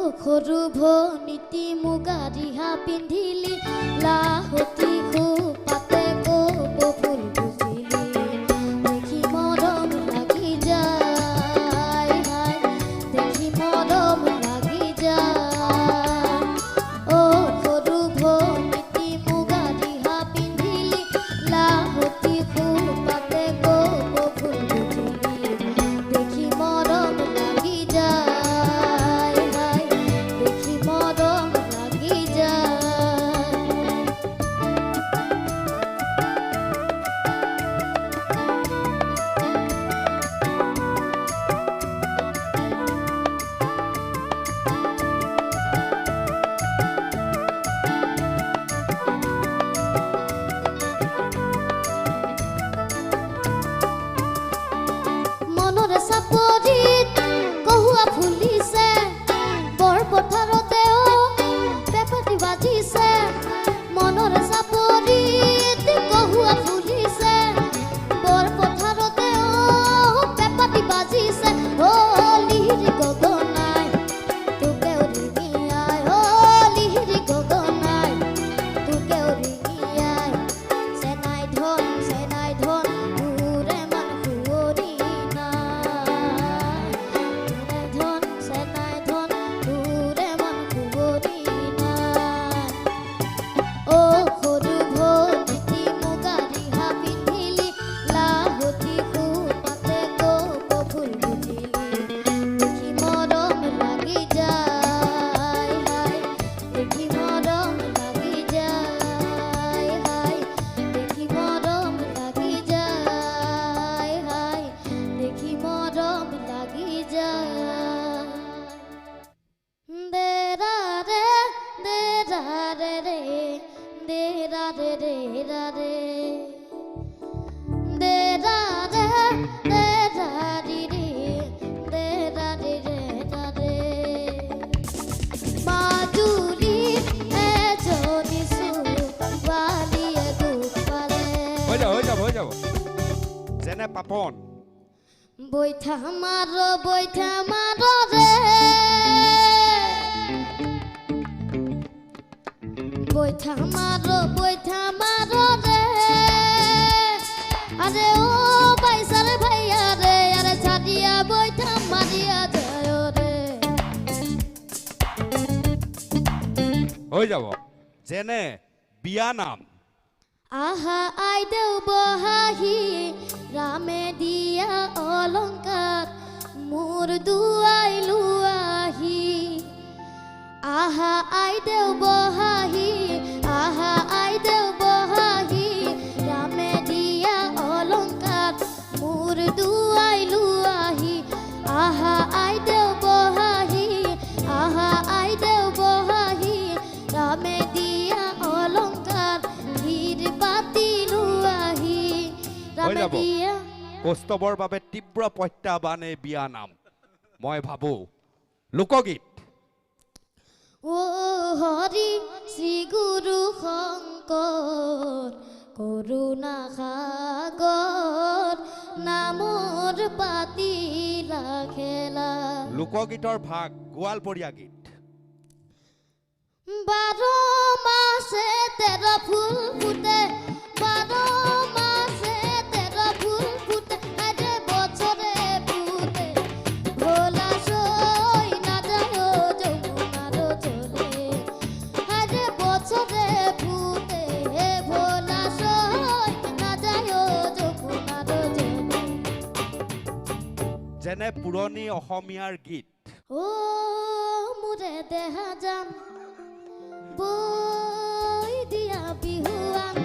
সৰু ভনীতি মুগা ৰিহা পিন্ধিলি লাহতি খোপাতে কপৌ ফুল গুজিলি দেখি মৰম লাগি যায় হায় দেখি মৰম লাগি যায় অ সৰু ভনীতি মুগা ৰিহা পিন্ধিলি লাহতি খোপাতে কপৌ ফুল গুজিলি দেখি মৰম লাগি যায় চাপৰিত কহুৱা ফুলিছে বৰ পথাৰতেও পেপাতি বাজিছে মনৰ চাপৰিত কহুৱা ফুলিছে বৰ পথাৰতেও পেপাতি বাজিছে অ লিহিৰি গগনাই তোকেও ৰিঙিয়াই অ লিহিৰি গগনাই তোকেও ৰিঙিয়াই চেনাই ধন যেনে পাপন বৈঠা মাৰ ৰে বৈঠা মাৰ ৰে আরে ও বাইসারে ভাইয়া রে আরে ছাড়িয়া বৈঠা মারিয়া যায় রে হৈ যাব যেনে বিয়া নাম আহা আইদেউ বহাহি রামে দিয়া অলংকার মোর দুয়াইলু আহি আহা আইদেউ বহাহি আহা আইদেউ বহাহি রামে দিয়া অলংকার মোর দুয়াইলু আহি আহা আইদেউ বহাহি আহা আইদেউ বহাহি রামে দিয়া অলংকার ধীর পাতিলু আহি রামে দিয়া কৌস্তবৰ বাবে তীব্ৰ প্ৰত্যাহ্বানে বিয়া নাম মই ভাবো লোকগীত ও হৰি শ্ৰী গুৰু শংকৰ কৰুণা সাগৰ নামৰ পাতিলা খেলা লোকগীতৰ ভাগ গোৱালপৰীয়া গীত 12 মাসে 13 ফুল ফুটে 12 মাসে 13 ফুল ফুটে আরে বছরে ফুটে ভোলা সই না যায় যমুনার চলে আরে বছরে ফুটে ভোলা সই না যায় যমুনার চলে যেনে পুৰণি অসমীয়াৰ গীত ও মুৰে দেহা জান বই দিয়া বিহুয়ান